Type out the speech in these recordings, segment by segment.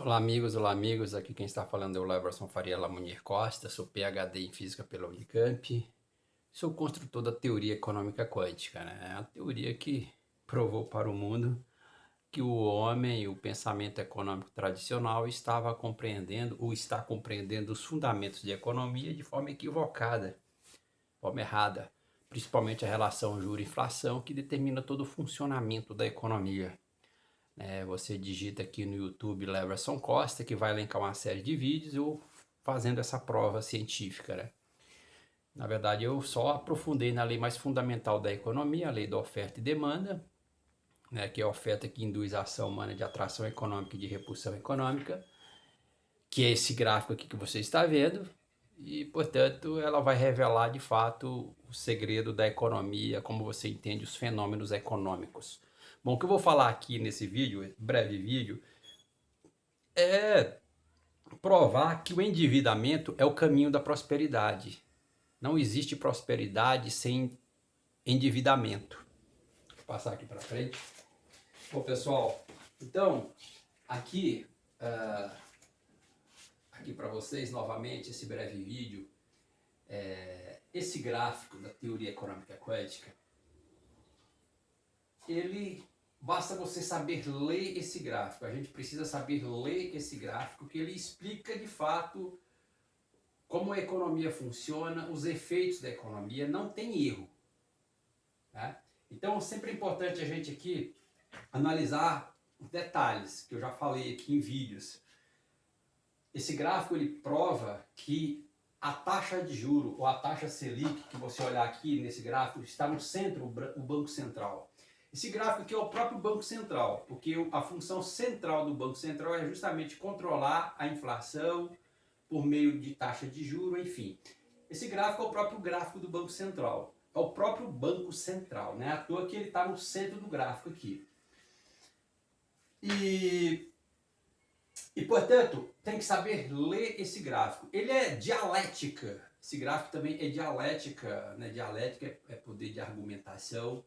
Olá amigos, aqui quem está falando é o Leverson Faria Lamunier Costa, sou PhD em Física pela Unicamp, sou construtor da teoria econômica quântica, né? É a teoria que provou para o mundo que o homem e o pensamento econômico tradicional estava compreendendo ou está compreendendo os fundamentos de economia de forma equivocada, de forma errada, principalmente a relação juro-inflação que determina todo o funcionamento da economia. Você digita aqui no YouTube Leverson Costa, que vai elencar uma série de vídeos eu fazendo essa prova científica, né? Na verdade, eu só aprofundei na lei mais fundamental da economia, a lei da oferta e demanda, né, que é a oferta que induz a ação humana de atração econômica e de repulsão econômica, que é esse gráfico aqui que você está vendo, e, portanto, ela vai revelar de fato o segredo da economia, como você entende os fenômenos econômicos. Bom, o que eu vou falar aqui nesse vídeo, breve vídeo, é provar que o endividamento é o caminho da prosperidade. Não existe prosperidade sem endividamento. Vou passar aqui para frente. Bom, pessoal, então, aqui, aqui para vocês, novamente, esse breve vídeo, esse gráfico da teoria econômica quântica, ele, basta você saber ler esse gráfico. A gente precisa saber ler esse gráfico, que ele explica de fato como a economia funciona, os efeitos da economia, não tem erro. Tá? Então, sempre é importante a gente aqui analisar os detalhes, que eu já falei aqui em vídeos. Esse gráfico ele prova que a taxa de juro ou a taxa Selic, que você olhar aqui nesse gráfico, está no centro, o Banco Central. Esse gráfico aqui é o próprio Banco Central, porque a função central do Banco Central é justamente controlar a inflação por meio de taxa de juro, enfim. Esse gráfico é o próprio gráfico do Banco Central. É o próprio Banco Central, né? À toa que ele está no centro do gráfico aqui. E, portanto, tem que saber ler esse gráfico. Ele é dialética. Esse gráfico também é dialética, né? Dialética é poder de argumentação.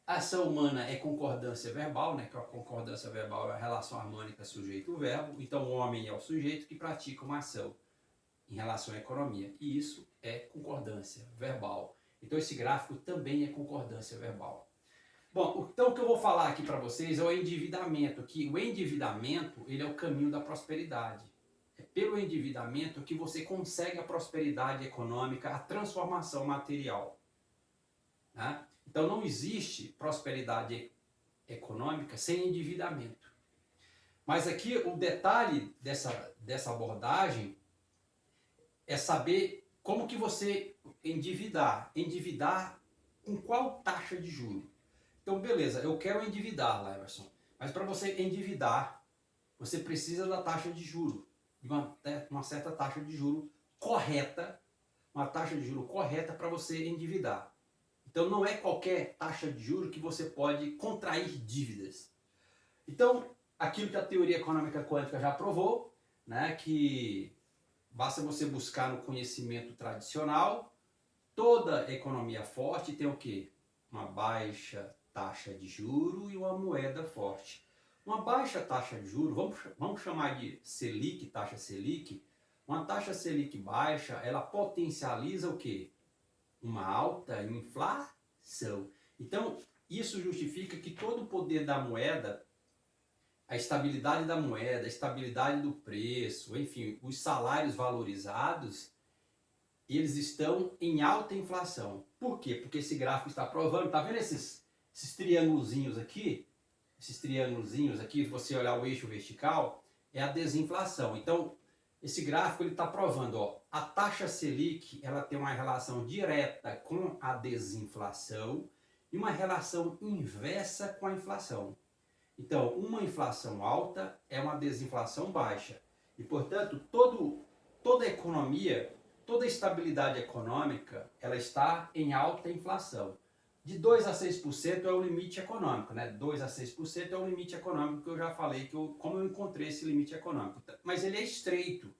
A ação humana é concordância verbal, né? Que a concordância verbal é a relação harmônica sujeito-verbo. Então, o homem é o sujeito que pratica uma ação em relação à economia. E isso é concordância verbal. Então, esse gráfico também é concordância verbal. Bom, então o que eu vou falar aqui para vocês é o endividamento, que o endividamento ele é o caminho da prosperidade. É pelo endividamento que você consegue a prosperidade econômica, a transformação material. Né? Então não existe prosperidade econômica sem endividamento. Mas aqui o detalhe dessa abordagem é saber como que você endividar. Endividar com qual taxa de juros? Então, beleza, eu quero endividar, Leverson. Mas para você endividar, você precisa da taxa de juro, de uma certa taxa de juro correta, uma taxa de juro correta para você endividar. Então, não é qualquer taxa de juro que você pode contrair dívidas. Então, aquilo que a teoria econômica quântica já provou, né, que basta você buscar no conhecimento tradicional, toda economia forte tem o quê? Uma baixa taxa de juro e uma moeda forte. Uma baixa taxa de juro, vamos chamar de Selic, taxa Selic. Uma taxa Selic baixa, ela potencializa o quê? Uma alta inflação. Então, isso justifica que todo o poder da moeda, a estabilidade da moeda, a estabilidade do preço, enfim, os salários valorizados, eles estão em alta inflação. Por quê? Porque esse gráfico está provando, tá vendo esses triângulozinhos aqui? Esses triângulozinhos aqui, se você olhar o eixo vertical, é a desinflação. Então, esse gráfico ele está provando, ó, a taxa Selic ela tem uma relação direta com a desinflação e uma relação inversa com a inflação. Então, uma inflação alta é uma desinflação baixa. E, portanto, toda economia, toda estabilidade econômica, ela está em alta inflação. De 2 a 6% é o limite econômico, né? 2 a 6% é o limite econômico que eu já falei, como eu encontrei esse limite econômico. Mas ele é estreito.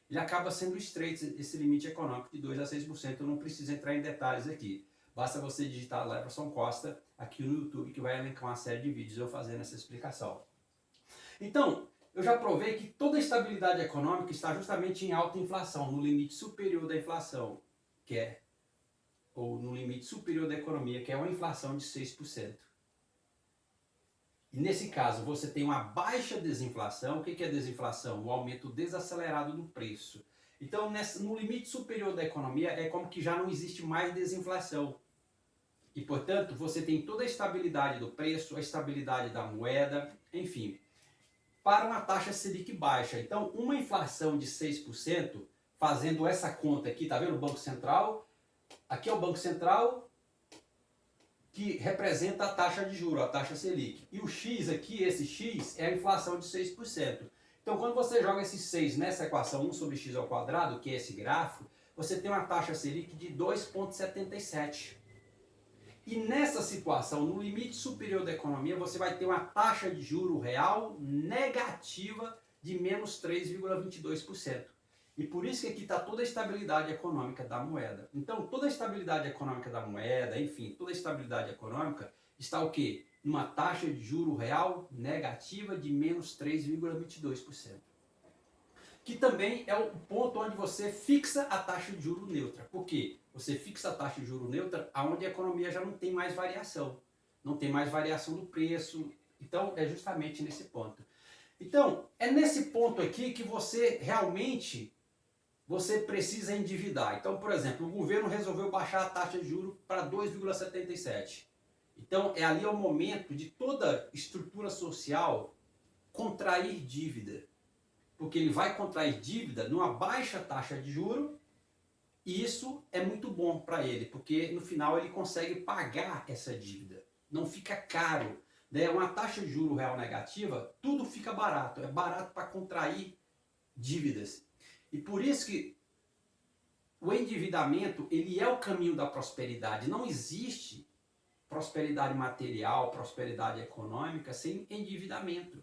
Ele acaba sendo estreito, esse limite econômico de 2 a 6%. Eu não preciso entrar em detalhes aqui. Basta você digitar Leverson Costa aqui no YouTube, que vai elencar uma série de vídeos eu fazendo essa explicação. Então, eu já provei que toda estabilidade econômica está justamente em alta inflação, no limite superior da inflação, que é, ou no limite superior da economia, que é uma inflação de 6%. E nesse caso, você tem uma baixa desinflação. O que é desinflação? O aumento desacelerado do preço. Então, no limite superior da economia, é como que já não existe mais desinflação. E, portanto, você tem toda a estabilidade do preço, a estabilidade da moeda, enfim, para uma taxa Selic baixa. Então, uma inflação de 6%, fazendo essa conta aqui, tá vendo o Banco Central? Aqui é o Banco Central, que representa a taxa de juros, a taxa Selic. E o X aqui, esse X, é a inflação de 6%. Então, quando você joga esse 6 nessa equação 1 sobre x ao quadrado, que é esse gráfico, você tem uma taxa Selic de 2,77. E nessa situação, no limite superior da economia, você vai ter uma taxa de juro real negativa de menos 3,22%. E por isso que aqui está toda a estabilidade econômica da moeda. Então, toda a estabilidade econômica da moeda, enfim, toda a estabilidade econômica está o quê? Numa taxa de juro real negativa de menos 3,22%. Que também é o ponto onde você fixa a taxa de juro neutra. Por quê? Você fixa a taxa de juro neutra onde a economia já não tem mais variação. Não tem mais variação do preço. Então, é justamente nesse ponto. Então, é nesse ponto aqui que você realmente precisa endividar. Então, por exemplo, o governo resolveu baixar a taxa de juros para 2,77. Então, é ali o momento de toda estrutura social contrair dívida. Porque ele vai contrair dívida numa baixa taxa de juros e isso é muito bom para ele, porque no final ele consegue pagar essa dívida. Não fica caro. Né? Uma taxa de juros real negativa, tudo fica barato. É barato para contrair dívidas. E por isso que o endividamento, ele é o caminho da prosperidade. Não existe prosperidade material, prosperidade econômica sem endividamento.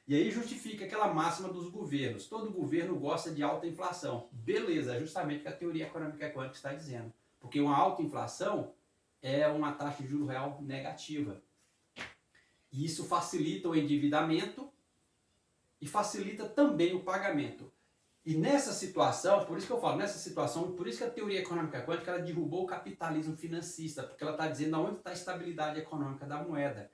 E aí justifica aquela máxima dos governos. Todo governo gosta de alta inflação. Beleza, é justamente o que a teoria econômica quântica está dizendo. Porque uma alta inflação é uma taxa de juros real negativa. E isso facilita o endividamento e facilita também o pagamento. E nessa situação, por isso que eu falo, nessa situação, por isso que a teoria econômica quântica ela derrubou o capitalismo financista, porque ela está dizendo onde está a estabilidade econômica da moeda.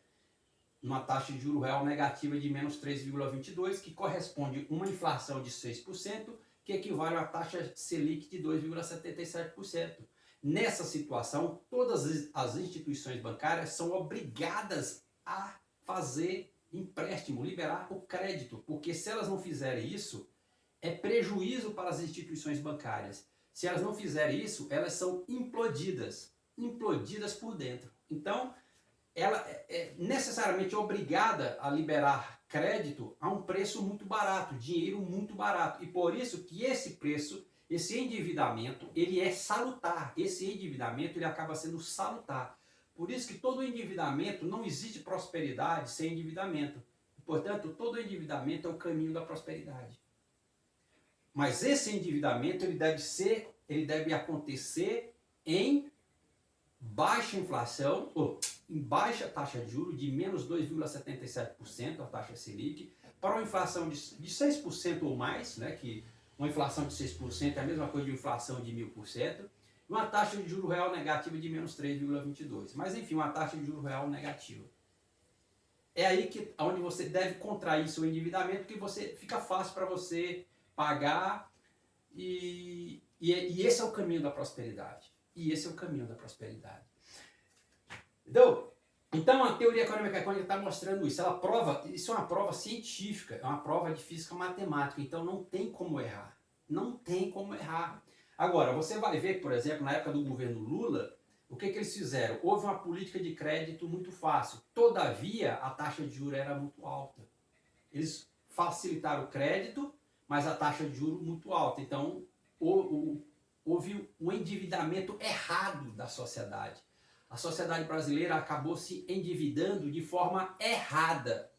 Uma taxa de juro real negativa de menos 3,22, que corresponde a uma inflação de 6%, que equivale a uma taxa Selic de 2,77%. Nessa situação, todas as instituições bancárias são obrigadas a fazer empréstimo, liberar o crédito, porque se elas não fizerem isso, é prejuízo para as instituições bancárias. Se elas não fizerem isso, elas são implodidas por dentro. Então, ela é necessariamente obrigada a liberar crédito a um preço muito barato, dinheiro muito barato. E por isso que esse preço, esse endividamento, ele é salutar. Esse endividamento, ele acaba sendo salutar. Por isso que todo endividamento, não existe prosperidade sem endividamento. Portanto, todo endividamento é o caminho da prosperidade. Mas esse endividamento, ele deve acontecer em baixa inflação, ou em baixa taxa de juros de menos 2,77%, a taxa Selic, para uma inflação de 6% ou mais, né, que uma inflação de 6% é a mesma coisa de uma inflação de 1000%, e uma taxa de juros real negativa de menos 3,22%. Mas enfim, uma taxa de juros real negativa. É aí onde você deve contrair seu endividamento, que fica fácil para você pagar, e esse é o caminho da prosperidade. E esse é o caminho da prosperidade. Então a teoria econômica quântica está mostrando isso. Isso é uma prova científica, é uma prova de física matemática. Então não tem como errar. Não tem como errar. Agora, você vai ver, por exemplo, na época do governo Lula, o que eles fizeram? Houve uma política de crédito muito fácil. Todavia, a taxa de juros era muito alta. Eles facilitaram o crédito, mas a taxa de juros muito alta. Então, houve um endividamento errado da sociedade. A sociedade brasileira acabou se endividando de forma errada.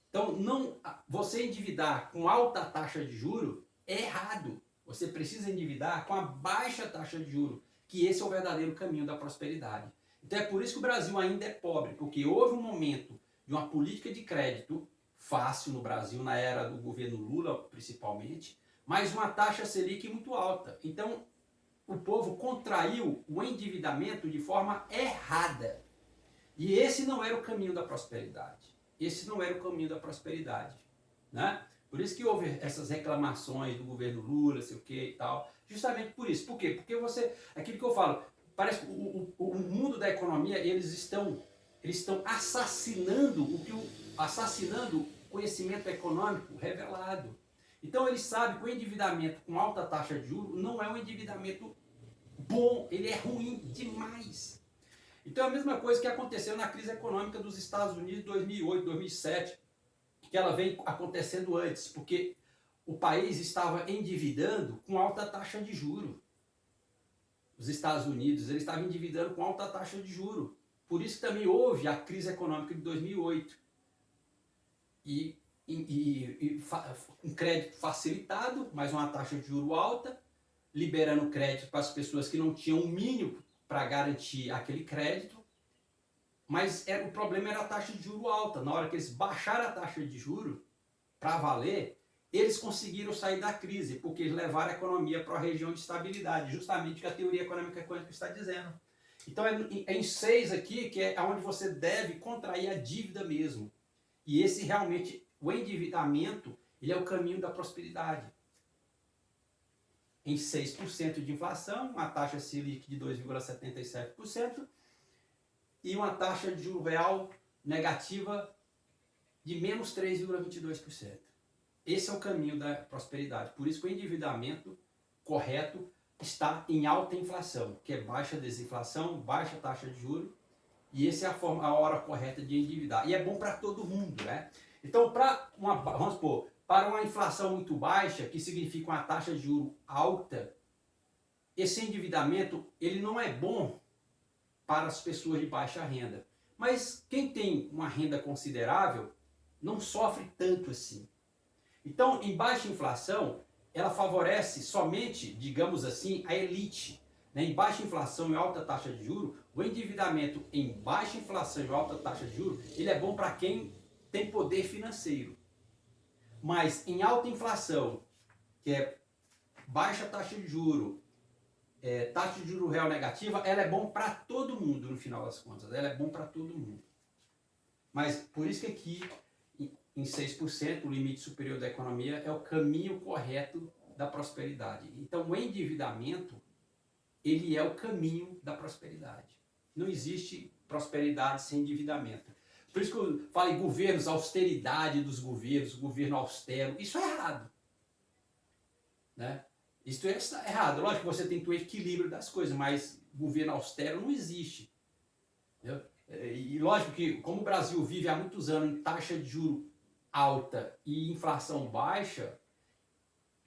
Então, você endividar com alta taxa de juros é errado. Você precisa endividar com a baixa taxa de juros, que esse é o verdadeiro caminho da prosperidade. Então é por isso que o Brasil ainda é pobre, porque houve um momento de uma política de crédito fácil no Brasil, na era do governo Lula, principalmente, mas uma taxa Selic muito alta. Então, o povo contraiu o endividamento de forma errada. E esse não era o caminho da prosperidade. Esse não era o caminho da prosperidade, né? Por isso que houve essas reclamações do governo Lula, sei o que e tal. Justamente por isso. Por quê? Porque você, aquilo que eu falo, parece que o mundo da economia, eles estão assassinando assassinando o conhecimento econômico revelado. Então eles sabem que o endividamento com alta taxa de juros não é um endividamento bom, ele é ruim demais. Então é a mesma coisa que aconteceu na crise econômica dos Estados Unidos em 2008, 2007, que ela vem acontecendo antes, porque o país estava endividando com alta taxa de juros. Os Estados Unidos, eles estavam endividando com alta taxa de juros. Por isso também houve a crise econômica de 2008. Um crédito facilitado, mas uma taxa de juros alta, liberando crédito para as pessoas que não tinham o mínimo para garantir aquele crédito. Mas o problema era a taxa de juros alta. Na hora que eles baixaram a taxa de juros para valer, eles conseguiram sair da crise, porque eles levaram a economia para a região de estabilidade, justamente o que a teoria econômica quântica está dizendo. Então é em 6 aqui, que é onde você deve contrair a dívida mesmo. E esse realmente, o endividamento, ele é o caminho da prosperidade. Em 6% de inflação, uma taxa Selic de 2,77%, e uma taxa de juro real negativa de menos 3,22%. Esse é o caminho da prosperidade. Por isso que o endividamento correto está em alta inflação, que é baixa desinflação, baixa taxa de juros, e essa é a hora correta de endividar. E é bom para todo mundo, né? Então, vamos supor, para uma inflação muito baixa, que significa uma taxa de juros alta, esse endividamento ele não é bom para as pessoas de baixa renda. Mas quem tem uma renda considerável não sofre tanto assim. Então, em baixa inflação, ela favorece somente, digamos assim, a elite. Né? Em baixa inflação e alta taxa de juros, o endividamento em baixa inflação e alta taxa de juros, ele é bom para quem tem poder financeiro. Mas em alta inflação, que é baixa taxa de juros, taxa de juros real negativa, ela é bom para todo mundo no final das contas. Ela é bom para todo mundo. Mas por isso que aqui, em 6%, o limite superior da economia é o caminho correto da prosperidade. Então o endividamento, ele é o caminho da prosperidade. Não existe prosperidade sem endividamento. Por isso que eu falo em governos, austeridade dos governos, governo austero. Isso é errado. Né? Isso é errado. Lógico que você tem que ter o equilíbrio das coisas, mas governo austero não existe. Entendeu? E lógico que, como o Brasil vive há muitos anos em taxa de juros alta e inflação baixa,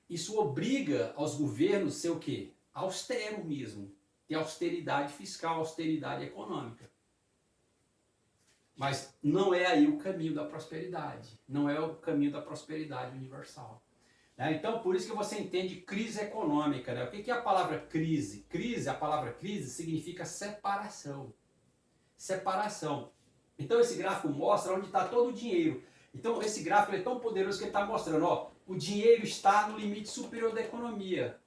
isso obriga aos governos a ser o quê? Austero mesmo. Ter austeridade fiscal, austeridade econômica. Mas não é aí o caminho da prosperidade. Não é o caminho da prosperidade universal. Então, por isso que você entende crise econômica. Né? O que é a palavra crise? A palavra crise significa separação. Separação. Então, esse gráfico mostra onde está todo o dinheiro. Então, esse gráfico é tão poderoso que ele está mostrando, ó, o dinheiro está no limite superior da economia.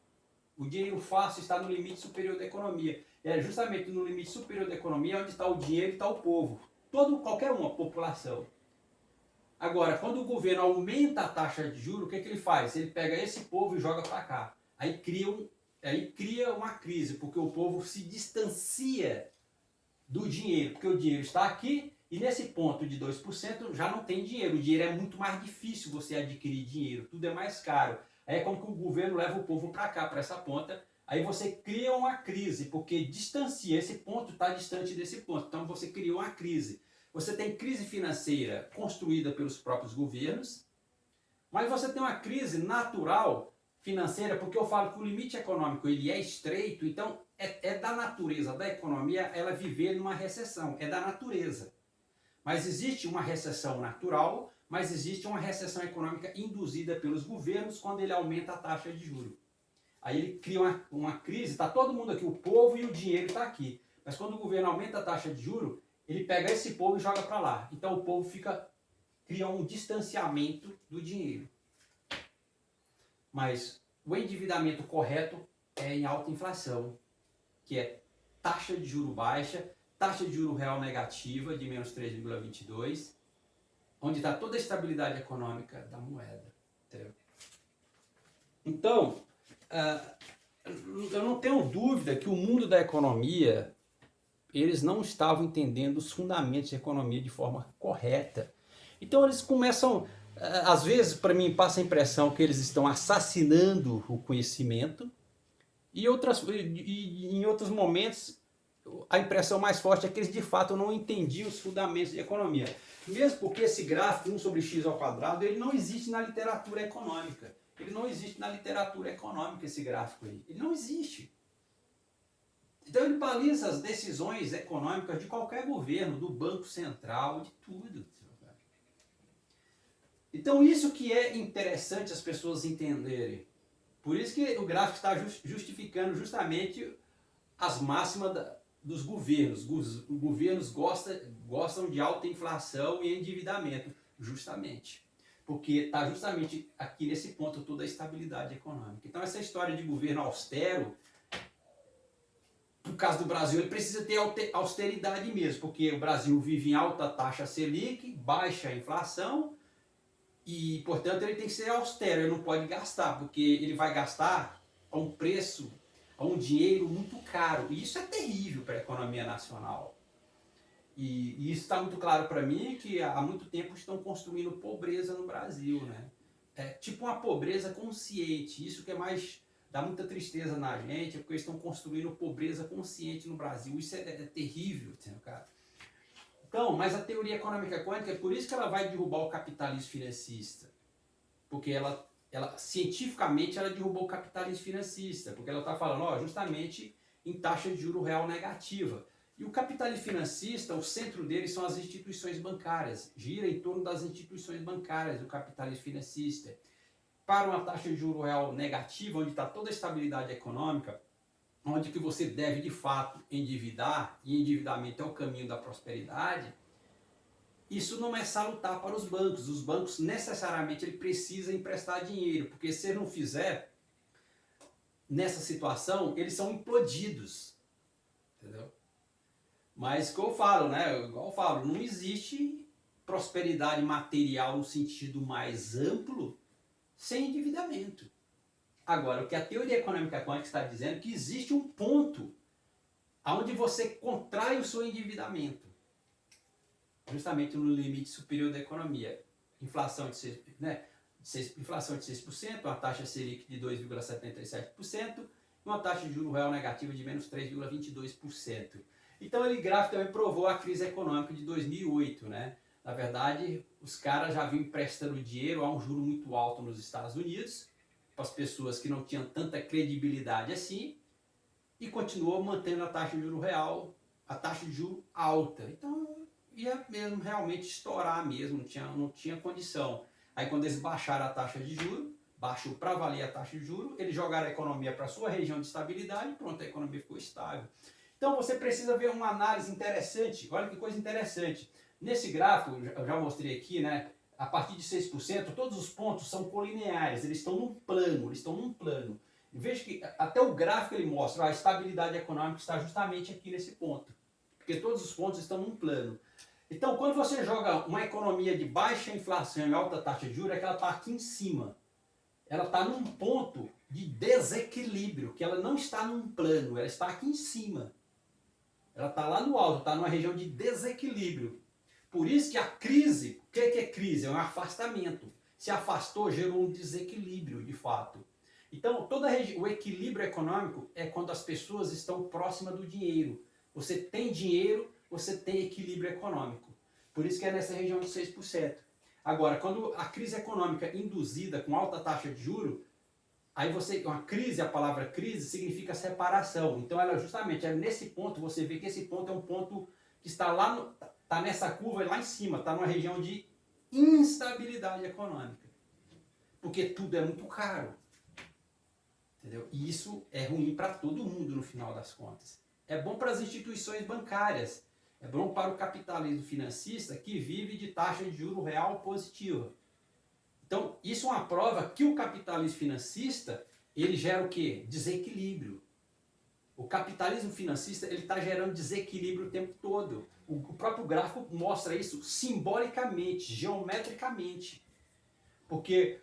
O dinheiro fácil está no limite superior da economia. É justamente no limite superior da economia onde está o dinheiro e está o povo. Qualquer uma população. Agora, quando o governo aumenta a taxa de juros, o que ele faz? Ele pega esse povo e joga para cá. Aí cria uma crise, porque o povo se distancia do dinheiro, porque o dinheiro está aqui e nesse ponto de 2% já não tem dinheiro. O dinheiro é muito mais difícil você adquirir dinheiro, tudo é mais caro. Aí é como que o governo leva o povo para cá, para essa ponta. Aí você cria uma crise, porque distancia, esse ponto está distante desse ponto. Então você criou uma crise. Você tem crise financeira construída pelos próprios governos, mas você tem uma crise natural financeira, porque eu falo que o limite econômico ele é estreito, então é da natureza da economia ela viver numa recessão, é da natureza. Mas existe uma recessão natural, mas existe uma recessão econômica induzida pelos governos quando ele aumenta a taxa de juros. Aí ele cria uma crise, está todo mundo aqui, o povo e o dinheiro está aqui. Mas quando o governo aumenta a taxa de juros, ele pega esse povo e joga para lá. Então o povo fica cria um distanciamento do dinheiro. Mas o endividamento correto é em alta inflação, que é taxa de juro baixa, taxa de juro real negativa de menos 3,22, onde está toda a estabilidade econômica da moeda. Entendeu? Então, eu não tenho dúvida que o mundo da economia, eles não estavam entendendo os fundamentos de economia de forma correta. Então eles começam, às vezes para mim passa a impressão que eles estão assassinando o conhecimento, e em outros momentos a impressão mais forte é que eles de fato não entendiam os fundamentos de economia. Mesmo porque esse gráfico 1 sobre x ao quadrado, ele não existe na literatura econômica. Ele não existe na literatura econômica, esse gráfico aí. Ele não existe. Então ele baliza as decisões econômicas de qualquer governo, do Banco Central, de tudo. Então isso que é interessante as pessoas entenderem. Por isso que o gráfico está justificando justamente as máximas dos governos. Os governos gostam de alta inflação e endividamento, justamente. Porque está justamente aqui nesse ponto toda a estabilidade econômica. Então essa história de governo austero, no caso do Brasil, ele precisa ter austeridade mesmo, porque o Brasil vive em alta taxa Selic, baixa inflação, e, portanto, ele tem que ser austero, ele não pode gastar, porque ele vai gastar a um preço, a um dinheiro muito caro. E isso é terrível para a economia nacional. E isso está muito claro para mim, que há muito tempo estão construindo pobreza no Brasil, né? É tipo uma pobreza consciente. Isso que é mais dá muita tristeza na gente, é porque eles estão construindo pobreza consciente no Brasil. Isso é terrível, cara. Então, mas a teoria econômica quântica, é por isso que ela vai derrubar o capitalismo financista. Porque ela cientificamente, ela derrubou o capitalismo financista. Porque ela está falando, ó, justamente em taxa de juro real negativa. E o capitalismo financista, o centro dele são as instituições bancárias. Gira em torno das instituições bancárias, o capitalismo financista. Para uma taxa de juro real negativa, onde está toda a estabilidade econômica, onde que você deve de fato endividar, e endividamento é o caminho da prosperidade, isso não é salutar para os bancos. Os bancos necessariamente ele precisa emprestar dinheiro, porque se ele não fizer, nessa situação, eles são implodidos. Entendeu? Mas como eu falo, né? Igual eu falo, não existe prosperidade material no sentido mais amplo sem endividamento. Agora, o que a teoria econômica quântica está dizendo é que existe um ponto onde você contrai o seu endividamento, justamente no limite superior da economia. Inflação de 6%, uma taxa Selic de 2,77% e uma taxa de juro real negativa de menos 3,22%. Então, ele gráfico também provou a crise econômica de 2008, né? Na verdade, os caras já vinham emprestando dinheiro a um juro muito alto nos Estados Unidos, para as pessoas que não tinham tanta credibilidade assim, e continuou mantendo a taxa de juro real, a taxa de juro alta. Então, ia mesmo realmente estourar mesmo, não tinha condição. Aí quando eles baixaram a taxa de juro, baixou para valer a taxa de juro, eles jogaram a economia para a sua região de estabilidade e pronto, a economia ficou estável. Então você precisa ver uma análise interessante, olha que coisa interessante. Nesse gráfico, eu já mostrei aqui, né? A partir de 6%, todos os pontos são colineares, eles estão num plano, Veja que até o gráfico ele mostra, a estabilidade econômica está justamente aqui nesse ponto, porque todos os pontos estão num plano. Então, quando você joga uma economia de baixa inflação e alta taxa de juros, é que ela está aqui em cima. Ela está num ponto de desequilíbrio, que ela não está num plano, ela está aqui em cima. Ela está lá no alto, está numa região de desequilíbrio. Por isso que a crise, o que é crise? É um afastamento. Se afastou, gerou um desequilíbrio, de fato. Então, o equilíbrio econômico é quando as pessoas estão próximas do dinheiro. Você tem dinheiro, você tem equilíbrio econômico. Por isso que é nessa região de 6%. Agora, quando a crise econômica induzida com alta taxa de juros, aí uma crise, a palavra crise significa separação. Então, ela justamente, nesse ponto, você vê que esse ponto é um ponto que está lá, está nessa curva lá em cima, está numa região de instabilidade econômica. Porque tudo é muito caro. Entendeu? E isso é ruim para todo mundo no final das contas. É bom para as instituições bancárias. É bom para o capitalismo financista que vive de taxa de juro real positiva. Então, isso é uma prova que o capitalismo financista, ele gera o quê? Desequilíbrio. O capitalismo financista, ele está gerando desequilíbrio o tempo todo. O próprio gráfico mostra isso simbolicamente, geometricamente. Porque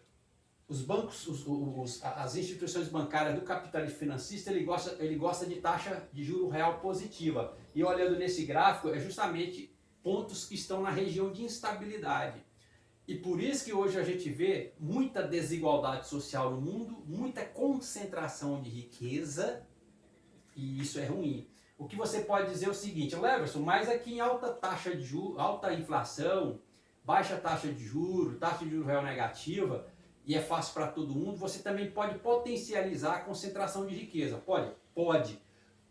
os bancos, as instituições bancárias do capitalismo financista, ele gosta de taxa de juro real positiva. E olhando nesse gráfico, é justamente pontos que estão na região de instabilidade. E por isso que hoje a gente vê muita desigualdade social no mundo, muita concentração de riqueza, e isso é ruim. O que você pode dizer é o seguinte, Leverson, mas aqui em alta taxa de juros, alta inflação, baixa taxa de juros, taxa de juros real negativa, e é fácil para todo mundo, você também pode potencializar a concentração de riqueza. Pode? Pode.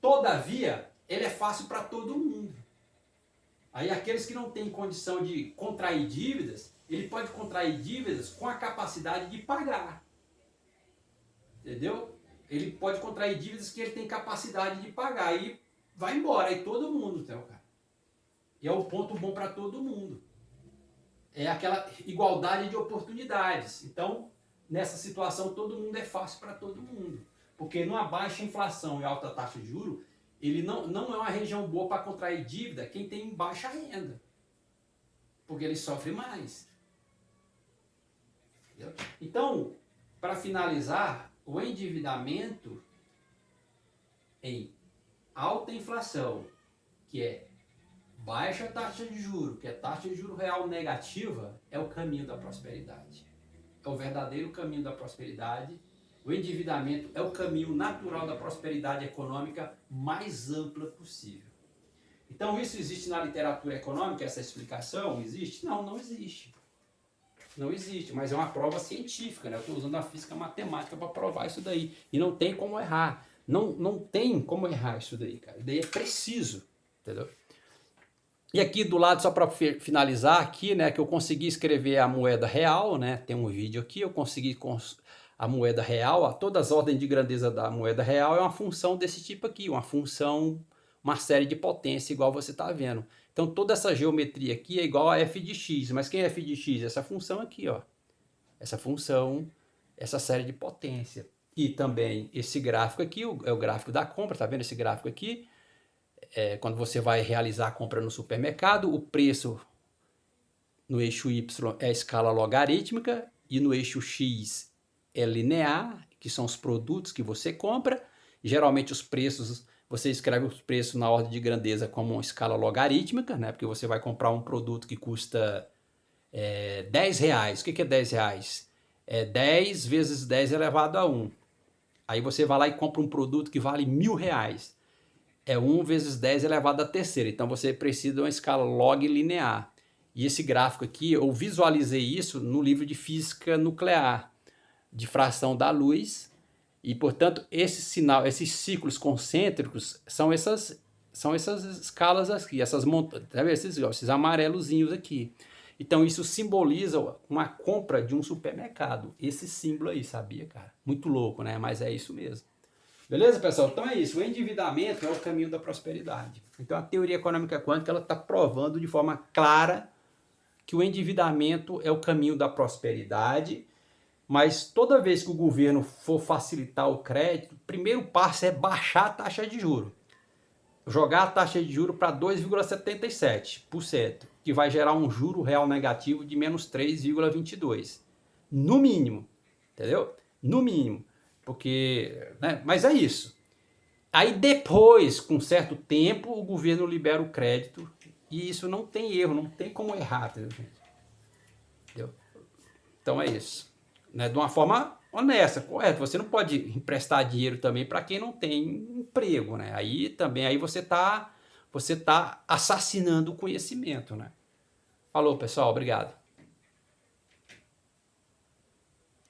Todavia, ele é fácil para todo mundo. Aí aqueles que não têm condição de contrair dívidas, ele pode contrair dívidas com a capacidade de pagar. Entendeu? Ele pode contrair dívidas que ele tem capacidade de pagar. E vai embora. Aí todo mundo, então, cara. E é um ponto bom para todo mundo. É aquela igualdade de oportunidades. Então, nessa situação, todo mundo é fácil para todo mundo. Porque numa baixa inflação e alta taxa de juros, ele não é uma região boa para contrair dívida quem tem baixa renda. Porque ele sofre mais. Entendeu? Então, para finalizar, o endividamento em alta inflação, que é baixa taxa de juros, que é taxa de juros real negativa, é o caminho da prosperidade. É o verdadeiro caminho da prosperidade. O endividamento é o caminho natural da prosperidade econômica mais ampla possível. Então isso existe na literatura econômica, essa explicação? Existe? Não, não existe. Não existe, mas é uma prova científica, né? Eu estou usando a física matemática para provar isso daí. E não tem como errar. Não tem como errar isso daí, cara. Daí é preciso, entendeu? E aqui do lado, só para finalizar aqui, né, que eu consegui escrever a moeda real, né? Tem um vídeo aqui, eu consegui a moeda real, todas as ordens de grandeza da moeda real é uma função desse tipo aqui, uma função, uma série de potência, igual você está vendo. Então toda essa geometria aqui é igual a f de x, mas quem é f de x? Essa função aqui, ó. Essa função, essa série de potência. E também esse gráfico aqui, é o gráfico da compra, tá vendo esse gráfico aqui? Quando você vai realizar a compra no supermercado, o preço no eixo y é a escala logarítmica e no eixo x é linear, que são os produtos que você compra. Geralmente os preços, você escreve os preços na ordem de grandeza como uma escala logarítmica, né? Porque você vai comprar um produto que custa 10 reais. O que é 10 reais? É 10 vezes 10 elevado a 1. Aí você vai lá e compra um produto que vale 1.000 reais. É 1 vezes 10 elevado à terceira. Então você precisa de uma escala log linear. E esse gráfico aqui, eu visualizei isso no livro de física nuclear, de fração da luz. E, portanto, esse sinal, esses ciclos concêntricos são essas escalas aqui, essas montanhas, tá vendo? Esses amarelozinhos aqui. Então, isso simboliza uma compra de um supermercado. Esse símbolo aí, sabia, cara? Muito louco, né? Mas é isso mesmo. Beleza, pessoal? Então é isso. O endividamento é o caminho da prosperidade. Então, a teoria econômica quântica ela está provando de forma clara que o endividamento é o caminho da prosperidade. Mas toda vez que o governo for facilitar o crédito, o primeiro passo é baixar a taxa de juros. Jogar a taxa de juros para 2,77%, que vai gerar um juro real negativo de menos 3,22%. No mínimo, entendeu? No mínimo. Porque, né? Mas é isso. Aí depois, com certo tempo, o governo libera o crédito e isso não tem erro, não tem como errar, entendeu, gente? Entendeu? Então é isso. Né, de uma forma honesta, correta. Você não pode emprestar dinheiro também para quem não tem emprego, né? Aí também você tá assassinando o conhecimento, né? Falou, pessoal, obrigado.